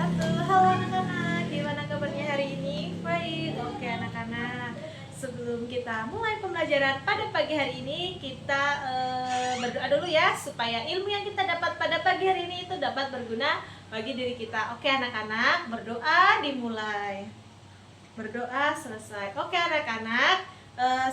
wabarakatuh. Halo anak-anak, gimana kabarnya hari ini? Baik, oke anak-anak. Sebelum kita mulai pembelajaran pada pagi hari ini, kita berdoa dulu ya, supaya ilmu yang kita dapat pada pagi hari ini itu dapat berguna bagi diri kita. Oke anak-anak, berdoa dimulai. Berdoa selesai. Oke anak-anak,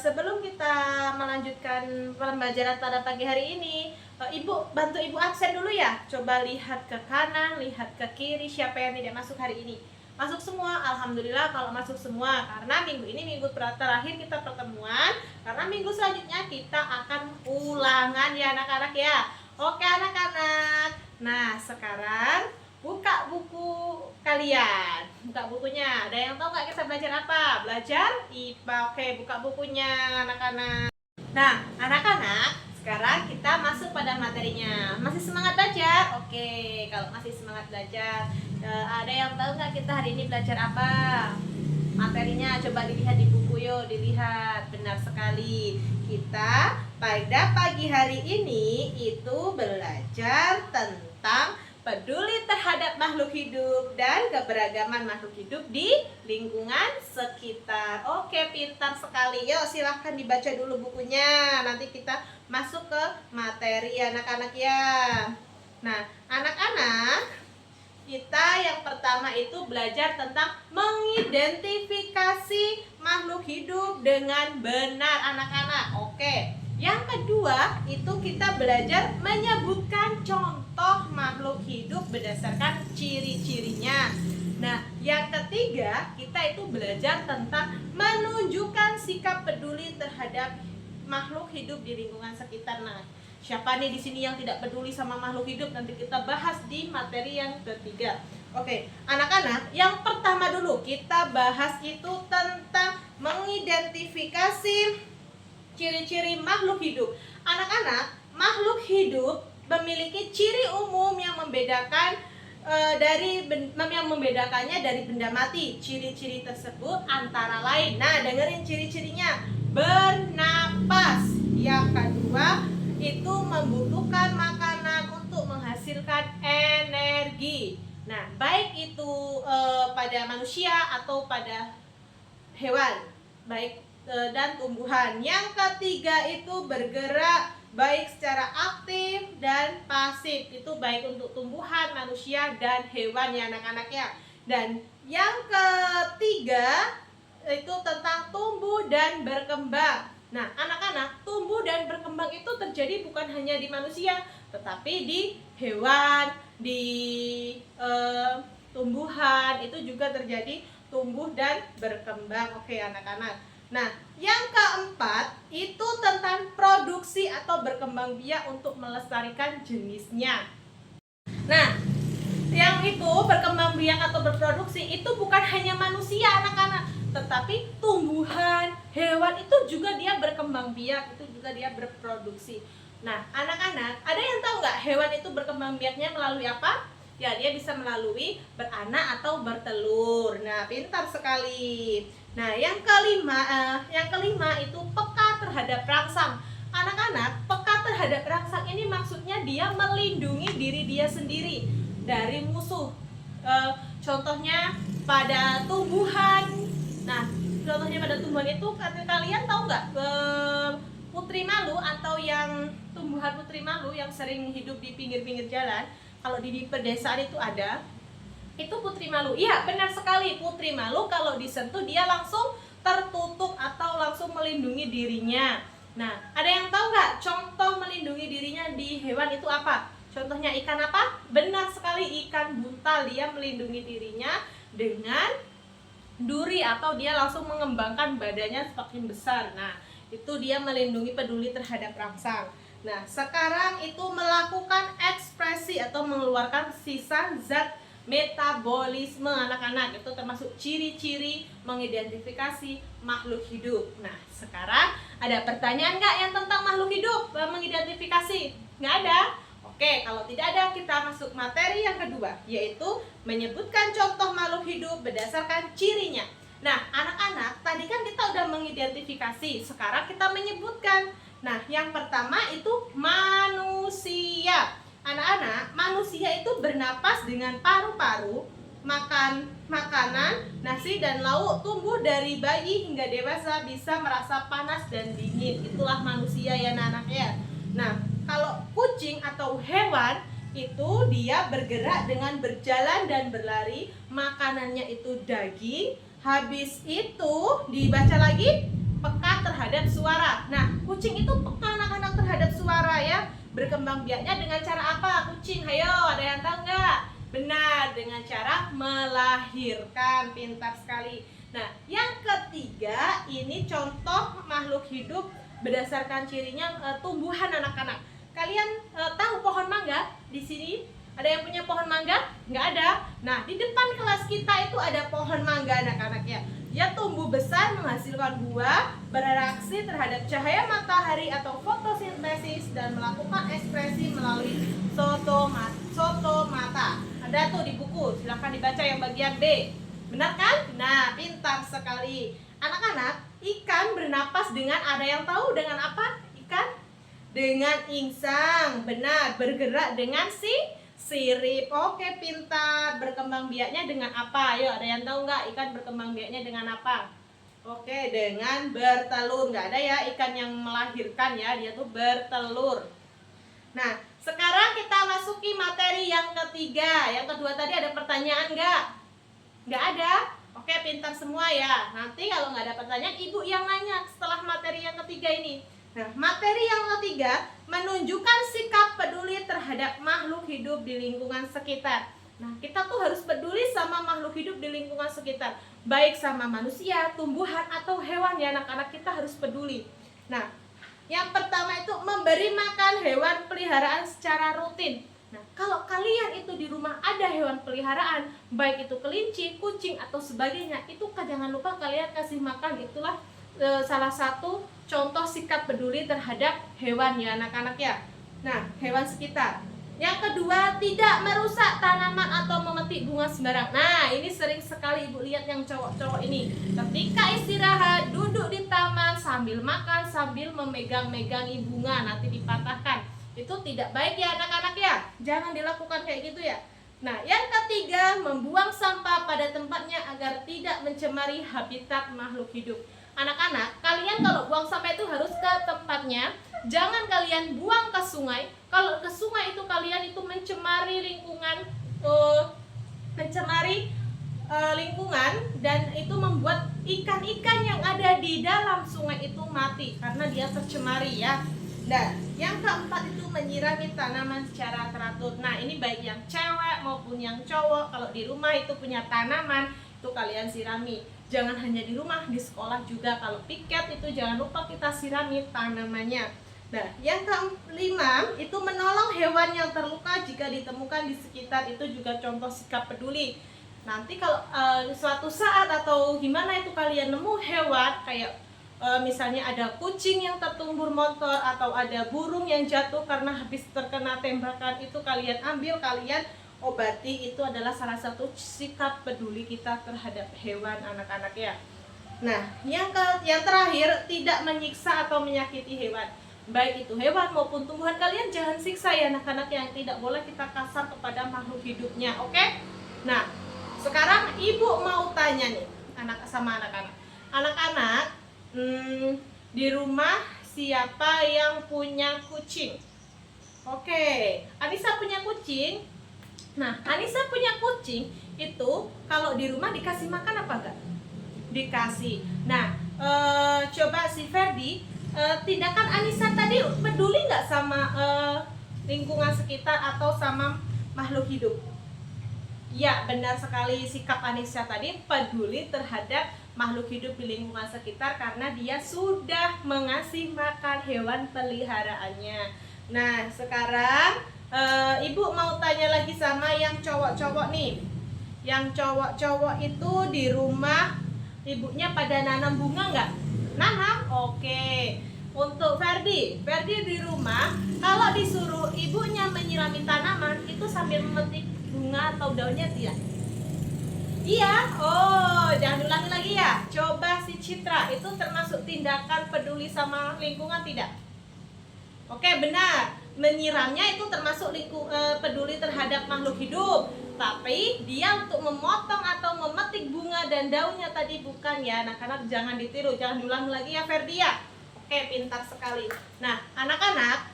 sebelum kita melanjutkan pembelajaran pada pagi hari ini, Ibu bantu Ibu absen dulu ya. Coba lihat ke kanan, lihat ke kiri, siapa yang tidak masuk hari ini. Masuk semua, alhamdulillah kalau masuk semua. Karena minggu ini minggu terakhir kita pertemuan. Karena minggu selanjutnya kita akan ulangan ya anak-anak ya. Oke anak-anak. Nah sekarang buka buku kalian. Buka bukunya. Ada yang tahu nggak kita belajar apa? Belajar IPA. Oke, buka bukunya anak-anak. Nah anak-anak, sekarang kita masuk pada materinya. Masih semangat belajar? Oke, kalau masih semangat belajar, ada yang tahu nggak kita hari ini belajar apa? Materinya coba dilihat di buku yuk, dilihat. Benar sekali. Kita pada pagi hari ini itu belajar tentang peduli terhadap makhluk hidup dan keberagaman makhluk hidup di lingkungan sekitar. Oke, pintar sekali. Yuk, silahkan dibaca dulu bukunya. Nanti kita masuk ke materi anak-anak ya. Nah, anak-anak, kita yang pertama itu belajar tentang mengidentifikasi makhluk hidup dengan benar anak-anak. Oke. Yang kedua itu kita belajar menyebutkan contoh makhluk hidup berdasarkan ciri-cirinya. Nah, yang ketiga kita itu belajar tentang menunjukkan sikap peduli terhadap makhluk hidup di lingkungan sekitar. Nah, siapa nih di sini yang tidak peduli sama makhluk hidup? Nanti kita bahas di materi yang ketiga. Oke, anak-anak, yang pertama dulu kita bahas itu tentang mengidentifikasi ciri-ciri makhluk hidup. Anak-anak, makhluk hidup memiliki ciri umum yang membedakannya dari benda mati. Ciri-ciri tersebut antara lain. Nah, dengerin ciri-cirinya. Bernapas. Yang kedua, itu membutuhkan makanan untuk menghasilkan energi. Nah, baik itu pada manusia atau pada hewan, baik dan tumbuhan. Yang ketiga itu bergerak baik secara aktif dan pasif. Itu baik untuk tumbuhan, manusia, dan hewan ya anak-anak ya. Dan yang ketiga itu tentang tumbuh dan berkembang. Nah anak-anak, tumbuh dan berkembang itu terjadi bukan hanya di manusia, tetapi di hewan, di tumbuhan itu juga terjadi tumbuh dan berkembang. Oke anak-anak. Nah, yang keempat itu tentang produksi atau berkembang biak untuk melestarikan jenisnya. Nah, yang itu berkembang biak atau berproduksi itu bukan hanya manusia anak-anak, tetapi tumbuhan, hewan itu juga dia berkembang biak, itu juga dia berproduksi. Nah, anak-anak, ada yang tahu nggak hewan itu berkembang biaknya melalui apa? Ya, dia bisa melalui beranak atau bertelur. Nah, pintar sekali. Nah, yang kelima itu peka terhadap rangsang. Anak-anak, peka terhadap rangsang ini maksudnya dia melindungi diri dia sendiri dari musuh. Contohnya pada tumbuhan. Nah, contohnya pada tumbuhan itu kalian tahu nggak? Putri malu atau yang tumbuhan putri malu yang sering hidup di pinggir-pinggir jalan, kalau di pedesaan itu ada, itu putri malu. Iya, benar sekali. Putri malu kalau disentuh dia langsung tertutup atau langsung melindungi dirinya. Nah, ada yang tahu nggak contoh melindungi dirinya di hewan itu apa? Contohnya ikan apa? Benar sekali, ikan buntal. Dia melindungi dirinya dengan duri atau dia langsung mengembangkan badannya semakin besar. Nah, itu dia melindungi, peduli terhadap rangsang. Nah, sekarang itu melakukan ekspresi atau mengeluarkan sisa zat metabolisme anak-anak. Itu termasuk ciri-ciri mengidentifikasi makhluk hidup. Nah, sekarang ada pertanyaan nggak yang tentang makhluk hidup mengidentifikasi? Nggak ada? Oke, kalau tidak ada kita masuk materi yang kedua, yaitu menyebutkan contoh makhluk hidup berdasarkan cirinya. Nah, anak-anak, tadi kan kita udah mengidentifikasi, sekarang kita menyebutkan. Nah, yang pertama itu manusia. Anak-anak, manusia itu bernapas dengan paru-paru makan makanan, nasi dan lauk, tumbuh dari bayi hingga dewasa bisa merasa panas dan dingin. Itulah manusia ya anak-anak ya. Nah, kalau kucing atau hewan itu dia bergerak dengan berjalan dan berlari, makanannya itu daging, habis itu dibaca lagi peka terhadap suara. Nah, kucing itu peka anak-anak terhadap suara ya. Berkembang biaknya dengan cara apa kucing? Hayo, ada yang tahu nggak? Benar, dengan cara melahirkan. Pintar sekali. Nah, yang ketiga ini contoh makhluk hidup berdasarkan cirinya tumbuhan anak-anak. Kalian tahu pohon mangga? Di sini ada yang punya pohon mangga? Nggak ada. Nah, di depan kelas kita itu ada pohon mangga anak-anak ya. Dia tumbuh besar, menghasilkan buah, bereaksi terhadap cahaya matahari atau fotosintesis dan melakukan ekspresi melalui fotomata. Ada tuh di buku, silahkan dibaca yang bagian B. Benar kan? Nah, pintar sekali. Anak-anak, ikan bernapas dengan, ada yang tahu dengan apa? Ikan? Dengan insang. Benar, bergerak dengan sirip. Oke, pintar. Berkembang biaknya dengan apa? Ayo, ada yang tahu nggak ikan berkembang biaknya dengan apa? Oke, dengan bertelur. Nggak ada ya ikan yang melahirkan ya, dia tuh bertelur. Nah, sekarang kita masuki materi yang ketiga. Yang kedua tadi ada pertanyaan nggak? Nggak ada? Oke, pintar semua ya. Nanti kalau nggak ada pertanyaan, ibu yang nanya setelah materi yang ketiga ini. Nah, materi yang ketiga menunjukkan sikap peduli terhadap makhluk hidup di lingkungan sekitar. Nah, kita tuh harus peduli sama makhluk hidup di lingkungan sekitar. Baik sama manusia, tumbuhan, atau hewan ya anak-anak, kita harus peduli. Nah, yang pertama itu memberi makan hewan peliharaan secara rutin. Nah, kalau kalian itu di rumah ada hewan peliharaan, baik itu kelinci, kucing, atau sebagainya, itu jangan lupa kalian kasih makan. Itulah salah satu contoh sikap peduli terhadap hewan ya anak-anak ya. Nah, hewan sekitar. Yang kedua, tidak merusak tanaman atau memetik bunga sembarang. Nah, ini sering sekali ibu lihat yang cowok-cowok ini. Ketika istirahat, duduk di taman sambil makan, sambil memegang-megangi bunga, nanti dipatahkan. Itu tidak baik ya anak-anak ya. Jangan dilakukan kayak gitu ya. Nah, yang ketiga, membuang sampah pada tempatnya agar tidak mencemari habitat makhluk hidup. Anak-anak, kalian kalau buang sampah itu harus ke tempatnya. Jangan kalian buang ke sungai. Kalau ke sungai itu kalian itu mencemari lingkungan, lingkungan, dan itu membuat ikan-ikan yang ada di dalam sungai itu mati karena dia tercemari ya. Nah, yang keempat itu menyirami tanaman secara teratur. Nah, ini baik yang cewek maupun yang cowok. Kalau di rumah itu punya tanaman, itu kalian sirami. Jangan hanya di rumah, di sekolah juga. Kalau piket itu jangan lupa kita sirami tanamannya. Nah, yang kelima itu menolong hewan yang terluka jika ditemukan di sekitar, itu juga contoh sikap peduli. Nanti kalau suatu saat atau gimana itu kalian nemu hewan kayak misalnya ada kucing yang tertumbur motor atau ada burung yang jatuh karena habis terkena tembakan, itu kalian ambil, kalian obati. Itu adalah salah satu sikap peduli kita terhadap hewan anak-anak ya. Nah, yang terakhir, tidak menyiksa atau menyakiti hewan. Baik itu hewan maupun tumbuhan, kalian jangan siksa ya anak-anak, yang tidak boleh kita kasar kepada makhluk hidupnya. Oke? Nah, sekarang ibu mau tanya nih sama anak-anak. Anak-anak, di rumah siapa yang punya kucing? Oke, Anissa punya kucing. Nah, Anissa punya kucing itu kalau di rumah dikasih makan apa enggak? Dikasih. Nah, coba si Ferdi, tindakan Anissa tadi peduli nggak sama lingkungan sekitar atau sama makhluk hidup? Ya, benar sekali, sikap Anissa tadi peduli terhadap makhluk hidup di lingkungan sekitar karena dia sudah mengasih makan hewan peliharaannya. Nah, sekarang ibu mau tanya lagi sama yang cowok-cowok nih. Yang cowok-cowok itu di rumah ibunya pada nanam bunga nggak? Nanam? Oke. Untuk Ferdi di rumah kalau disuruh ibunya menyirami tanaman itu sambil memetik bunga atau daunnya tidak? Iya. Oh, jangan ulangi lagi ya. Coba si Citra, itu termasuk tindakan peduli sama lingkungan tidak? Oke, benar. Menyiramnya itu termasuk peduli terhadap makhluk hidup. tetapi dia untuk memotong atau memetik bunga dan daunnya tadi bukan ya anak-anak, jangan ditiru, jangan diulang lagi ya Ferdia. Oke, pintar sekali. Nah anak-anak,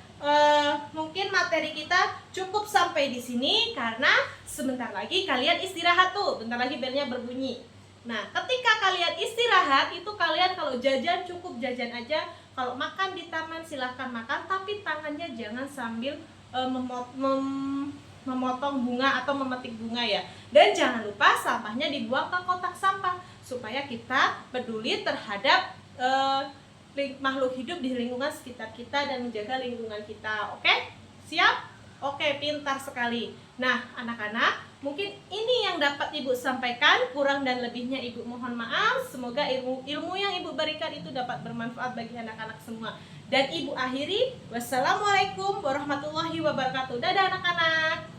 mungkin materi kita cukup sampai di sini karena sebentar lagi kalian istirahat tuh, bentar lagi belnya berbunyi. Nah ketika kalian istirahat itu kalian kalau jajan cukup jajan aja, kalau makan di taman silahkan makan, tapi tangannya jangan sambil memotong bunga atau memetik bunga ya. Dan jangan lupa sampahnya dibuang ke kotak sampah supaya kita peduli terhadap makhluk hidup di lingkungan sekitar kita dan menjaga lingkungan kita. Oke? Siap? Oke, pintar sekali. Nah, anak-anak, mungkin ini yang dapat Ibu sampaikan. Kurang dan lebihnya Ibu mohon maaf. Semoga ilmu yang Ibu berikan itu dapat bermanfaat bagi anak-anak semua. Dan Ibu akhiri, wassalamualaikum warahmatullahi wabarakatuh. Dadah anak-anak.